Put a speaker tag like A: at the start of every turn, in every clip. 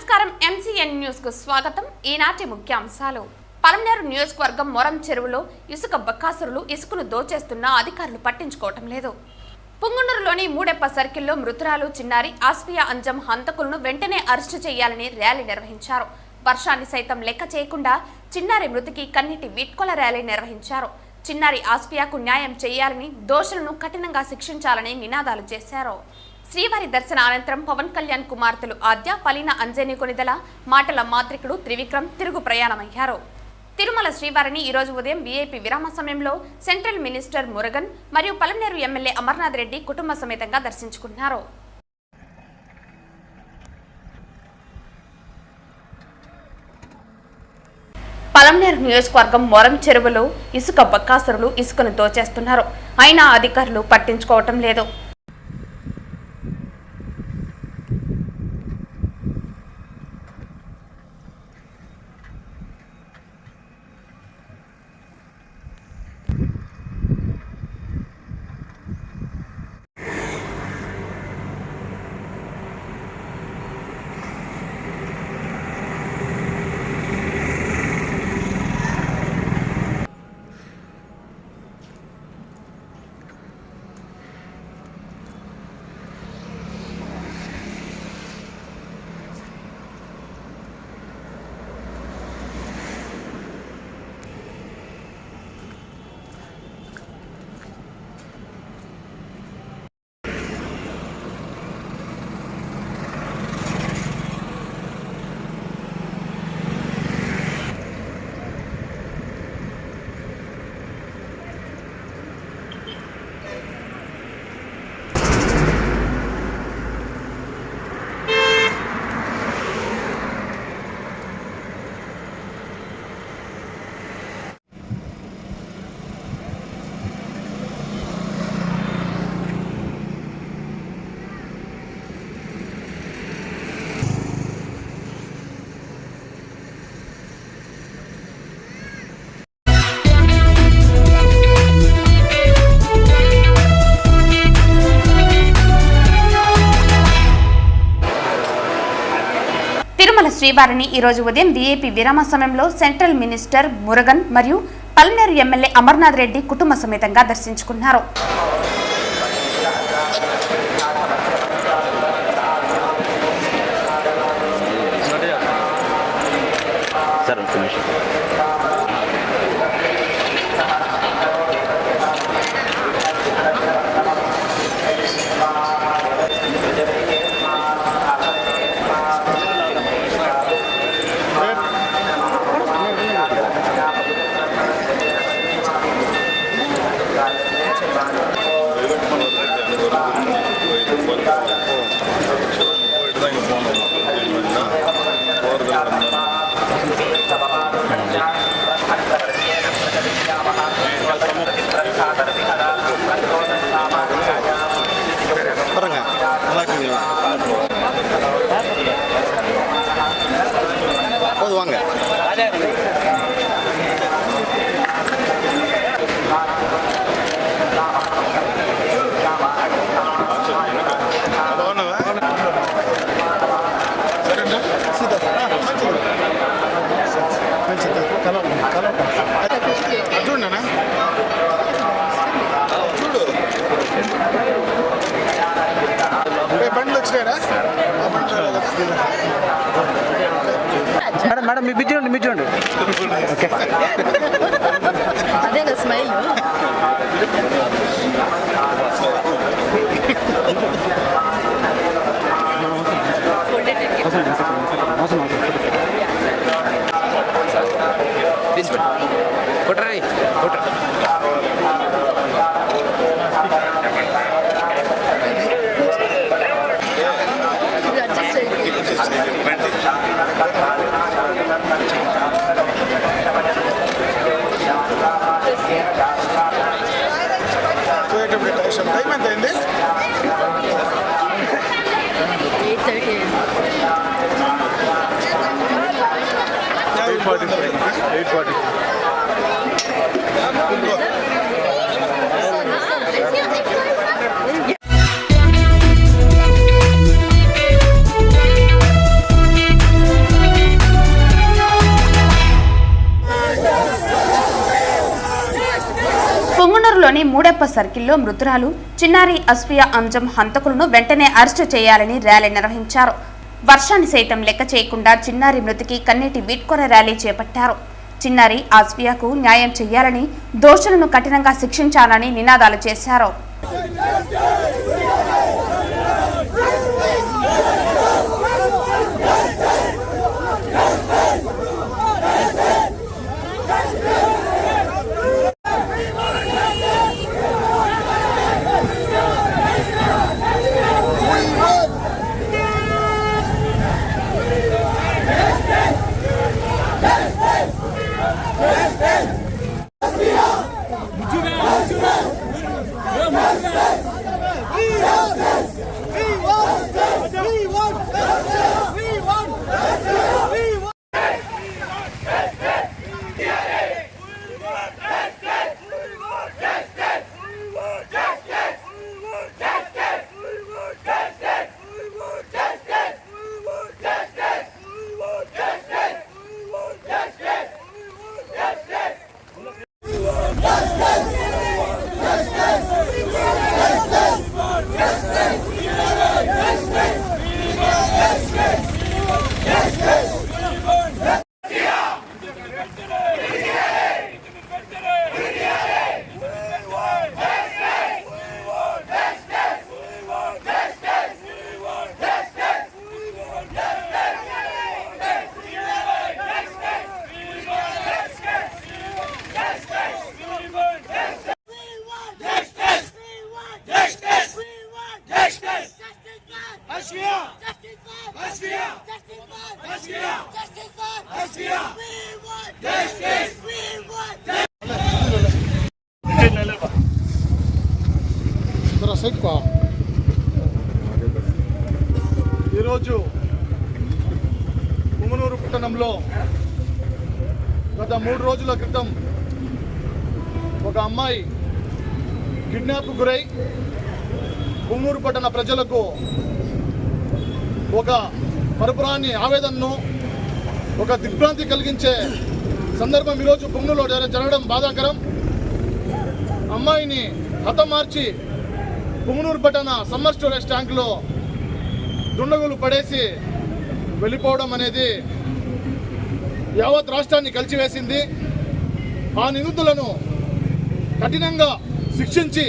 A: నమస్కారం MCN news కు స్వాగతం. ఈనాటి ముఖ్యాంశాలు. పలమనేరు నియోజకవర్గం మొరం చెరువులో ఇసుక బక్కాసురులు ఇసుకను దోచేస్తున్న అధికారులు పట్టించుకోవటం లేదు. పుంగునూరులోని మూడెప్ప సర్కిల్లో మృతురాలు చిన్నారి ఆస్ఫియా అంజం హంతకులను వెంటనే అరెస్టు చేయాలని ర్యాలీ నిర్వహించారు. వర్షాన్ని సైతం లెక్క చేయకుండా చిన్నారి మృతికి కన్నీటి వీడ్కోల ర్యాలీ నిర్వహించారు. చిన్నారి ఆస్ఫియాకు న్యాయం చేయాలని, దోషులను కఠినంగా శిక్షించాలని నినాదాలు చేశారు. శ్రీవారి దర్శన అనంతరం పవన్ కళ్యాణ్ కుమార్తెలు ఆద్య, పలీన అంజని కొనిదల, మాటల మాత్రికుడు త్రివిక్రమ్ తిరుగు ప్రయాణమయ్యారు. తిరుమల శ్రీవారిని ఈరోజు ఉదయం వీఐపీ విరామ సమయంలో సెంట్రల్ మినిస్టర్ మురుగన్ మరియు పలమనేరు ఎమ్మెల్యే అమర్నాథ్ రెడ్డి కుటుంబ సమేతంగా దర్శించుకున్నారు. పలమనేరు నియోజకవర్గం మొరం చెరువులో ఇసుక బక్కాసురులు ఇసుకను దోచేస్తున్నారు. అయినా అధికారులు పట్టించుకోవటం లేదు. తిరుమల శ్రీవారిని ఈరోజు ఉదయం వీఐపీ విరామ సమయంలో సెంట్రల్ మినిస్టర్ మురుగన్ మరియు పలమనేరు ఎమ్మెల్యే అమర్నాథ్ రెడ్డి కుటుంబ సమేతంగా దర్శించుకున్నారు.
B: మేడం మీ చూడండి ఓకే
C: అదే స్మైల్
B: కొట్టరా
D: టైం ఎంత అయింది?
A: 8:40. పుంగునూరులోని మూడెప్ప సర్కిల్లో మృతురాలు చిన్నారి అస్ఫియా అంజం హంతకులను వెంటనే అరెస్టు చేయాలని ర్యాలీ నిర్వహించారు. వర్షాన్ని సైతం లెక్క చేయకుండా చిన్నారి మృతికి కన్నీటి వీడ్కోర ర్యాలీ చేపట్టారు. చిన్నారి అస్ఫియాకు న్యాయం చేయాలని, దోషులను కఠినంగా శిక్షించాలని నినాదాలు చేశారు.
D: ఈరోజు పుంగనూరు పట్టణంలో గత 3 రోజుల క్రితం ఒక అమ్మాయి కిడ్నాప్ గురై పుంగనూరు పట్టణ ప్రజలకు ఒక మరపురాని ఆవేదనను, ఒక దిగ్భ్రాంతి కలిగించే సందర్భం ఈరోజు పుంగనూరులో జరగడం బాధాకరం. అమ్మాయిని హతమార్చి పుంగనూరు పట్టణ సమ్మర్ స్టోరేజ్ ట్యాంకులో దుండగులు పడేసి వెళ్ళిపోవడం అనేది యావత్ రాష్ట్రాన్ని కలిచివేసింది. ఆ నిందితులను కఠినంగా శిక్షించి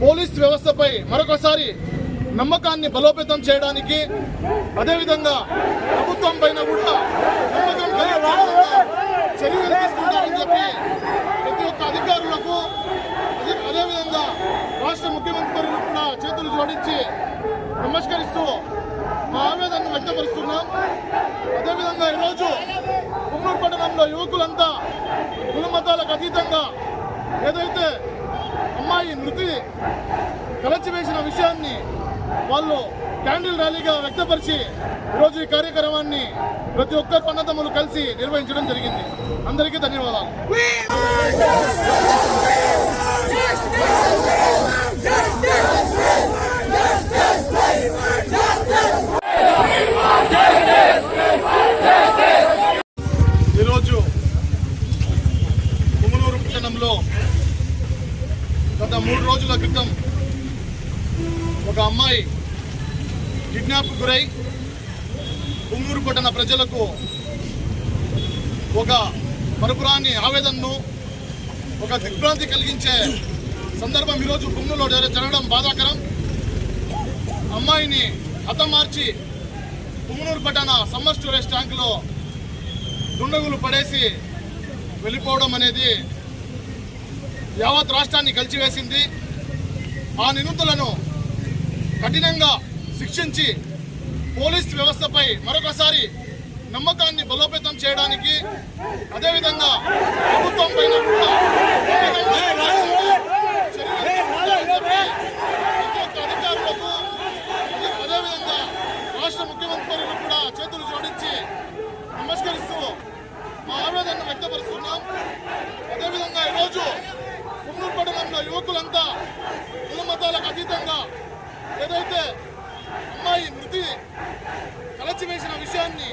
D: పోలీస్ వ్యవస్థపై మరొకసారి నమ్మకాన్ని బలోపేతం చేయడానికి, అదేవిధంగా ప్రభుత్వం పైన కూడా నమ్మకం చర్యలు తీసుకుంటారని చెప్పి ప్రతి ఒక్క అధికారులకు, అదేవిధంగా రాష్ట్ర ముఖ్యమంత్రి కూడా చేతులు జోడించి నమస్కరిస్తూ మా ఆవేదనను వ్యక్తపరుస్తున్నాం. అదేవిధంగా ఈరోజు పుంగనూరు పట్టణంలో యువకులంతా కుల మతాలకు అతీతంగా ఏదైతే అమ్మాయి మృతి కలచివేసిన విషయాన్ని వాళ్ళు క్యాండిల్ ర్యాలీగా వ్యక్తపరిచి ఈరోజు ఈ కార్యక్రమాన్ని ప్రతి ఒక్క పన్నతమ్ములు కలిసి నిర్వహించడం జరిగింది. అందరికీ ధన్యవాదాలు. ఈరోజు పుంగనూరు పట్టణంలో గత 3 రోజుల క్రితం ఒక అమ్మాయి కిడ్నాప్ గురై పుంగనూరు పట్టణ ప్రజలకు ఒక మరపురాని ఆవేదనను, ఒక దిగ్భ్రాంతి కలిగించే సందర్భం ఈరోజు పుంగనూరులో జరగడం బాధాకరం. అమ్మాయిని హతమార్చి పుంగనూరు పట్టణ సమ్మర్ స్టోరేజ్ ట్యాంకులో దుండగులు పడేసి వెళ్ళిపోవడం అనేది యావత్ రాష్ట్రాన్ని కలిచివేసింది. ఆ నిందితులను కఠినంగా శిక్షించి పోలీస్ వ్యవస్థపై మరొకసారి నమ్మకాన్ని బలోపేతం చేయడానికి, అదేవిధంగా ప్రభుత్వం పైన కూడా అధికారులకు, అదేవిధంగా రాష్ట్ర ముఖ్యమంత్రి కూడా చేతులు జోడించి నమస్కరిస్తూ మా ఆవేదనను వ్యక్తపరుస్తున్నాం. అదేవిధంగా ఈరోజు పుంగనూరు పట్టణంలో యువకులంతా కుల మతాలకు అతీతంగా ఏదైతే అమ్మాయి మృతి కలచివేసిన విషయాన్ని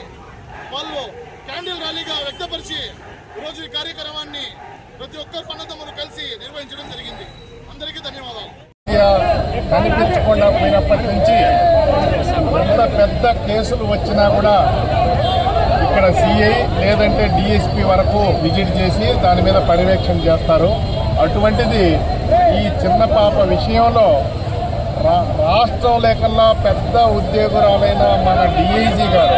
D: వాళ్ళు క్యాండిల్ ర్యాలీగా వ్యక్తపరిచి ఈరోజు ఈ కార్యక్రమాన్ని ప్రతి ఒక్కరు పన్నదమ్ములు కలిసి నిర్వహించడం జరిగింది. అందరికీ ధన్యవాదాలు.
C: కనిపించకుండా పోయినప్పటి నుంచి ఎంత పెద్ద కేసులు వచ్చినా కూడా ఇక్కడ సిఐ లేదంటే డిఎస్పీ వరకు విజిట్ చేసి దాని మీద పర్యవేక్షణ చేస్తారు. అటువంటిది ఈ చిన్న పాప విషయంలో రాష్ట్రం లేకల్లా పెద్ద ఉద్యోగురాలైన మన డిఐజీ గారు,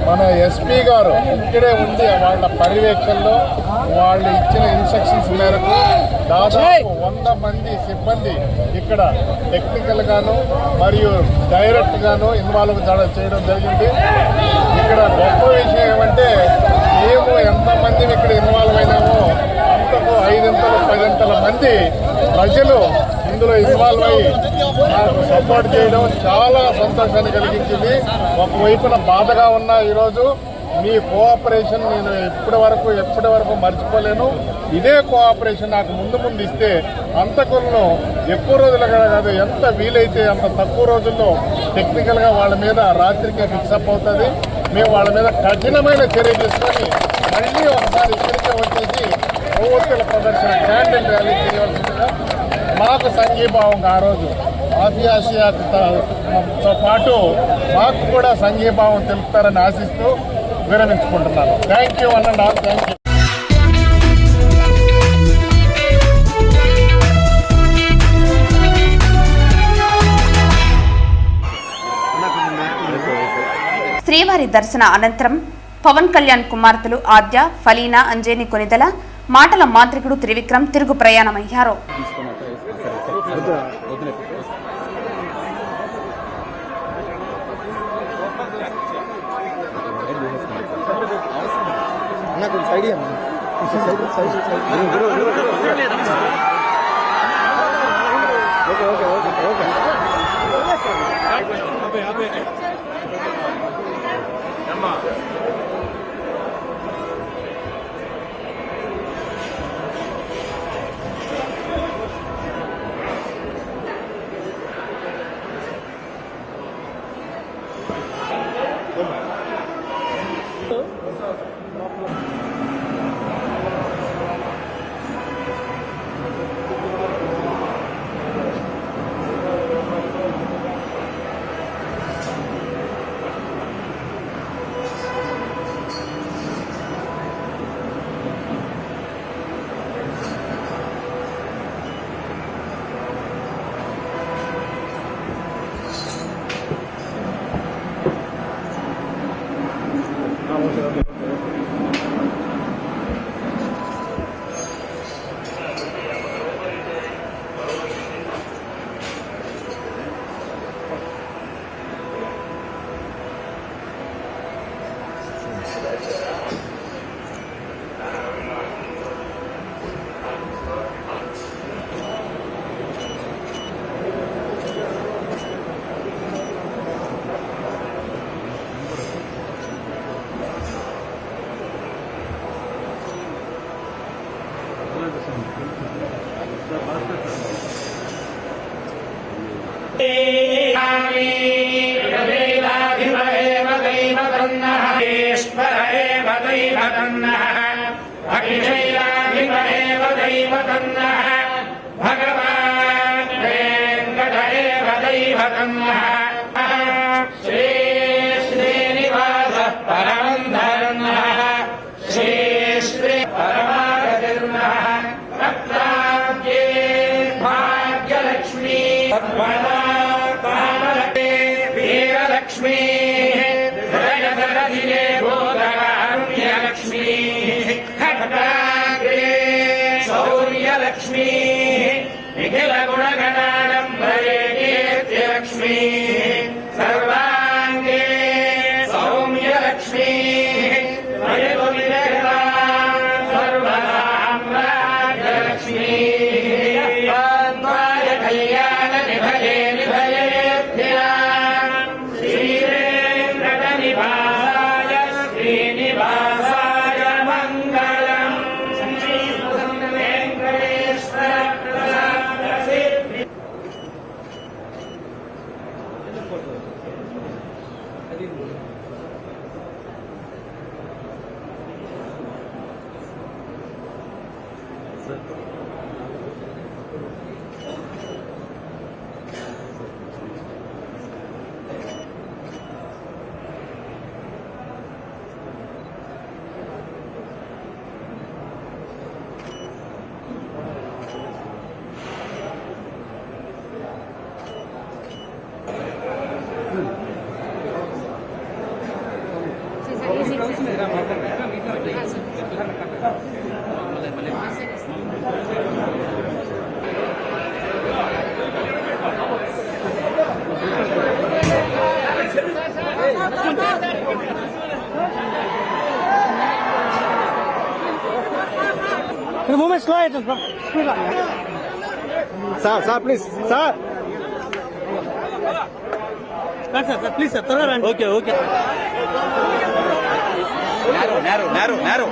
C: మన ఎస్పీ గారు ఇక్కడే ఉండి వాళ్ళ పర్యవేక్షణలో వాళ్ళు ఇచ్చిన ఇన్స్ట్రక్షన్స్ మేరకు దాదాపు 100 మంది సిబ్బంది ఇక్కడ టెక్నికల్ గాను మరియు డైరెక్ట్ గాను ఇన్వాల్వ్ చేయడం జరిగింది. ఇక్కడ గొప్ప విషయం ఏమంటే మేము ఎంతమంది ఇక్కడ ఇన్వాల్వ్ అయినామో అంతకు 5-10 మంది ప్రజలు ఇందులో ఇన్వాల్వ్ అయ్యి నాకు సపోర్ట్ చేయడం చాలా సంతోషాన్ని కలిగించింది. ఒకవైపున బాధగా ఉన్నా ఈరోజు మీ కోఆపరేషన్ నేను ఎప్పటి వరకు మర్చిపోలేను. ఇదే కోఆపరేషన్ నాకు ముందు ఇస్తే అంతకులను ఎక్కువ రోజులుగా కాదు, ఎంత వీలైతే అంత తక్కువ రోజుల్లో టెక్నికల్గా వాళ్ళ మీద రాత్రికే ఫిక్సప్ అవుతుంది. మేము వాళ్ళ మీద కఠినమైన చర్య తీసుకొని మళ్ళీ ఒకసారి ఇక్కడికే వచ్చేసి కొవ్వొత్తుల ప్రదర్శన క్యాండిల్ ర్యాలీ చేయవలసిందిగా మాకు సంఘీభావం ఆ రోజు ఆసియాతో పాటు మాకు కూడా సంఘీభావం తెలుపుతారని ఆశిస్తూ విరమించుకుంటున్నాను. థ్యాంక్ యూ అన్న. Thank you.
A: శ్రీవారి దర్శన అనంతరం పవన్ కళ్యాణ్ కుమార్తెలు ఆద్య, ఫలీనా, అంజని కొనిదల, మాటల మాంత్రికుడు త్రివిక్రమ్ తిరుగు ప్రయాణమయ్యారు.
E: भगवान् वेङ्कट एव दैवतन्नः श्री श्रीनिवासः परमं धर्मः श्री श्री परमागतिर्नः रत्नाब्जे भाग्यलक्ष्मी वीरलक्ष्मी हृदयसरसिजे भूतकारुण्यलक्ष्मी खड्गाग्रे शौर्यलक्ष्मी निखिल गुणगणाडम्बरे कीर्तिलक्ष्मी सर्वाङ्गे सौम्यलक्ष्मी वयतुविजयता सर्वसाम्राज्यलक्ष्मी द्वाय कल्याण निभये निभयेभ्याम् श्रीवेङ्कटनिवासाय श्रीनिवासाय मङ्गलम् वेङ्कटेश्वर
B: మూమెంట్ స్లో అవుతుంది sir sir please sir sir please sir త్వరగా రండి ఓకే ఓకే నేరో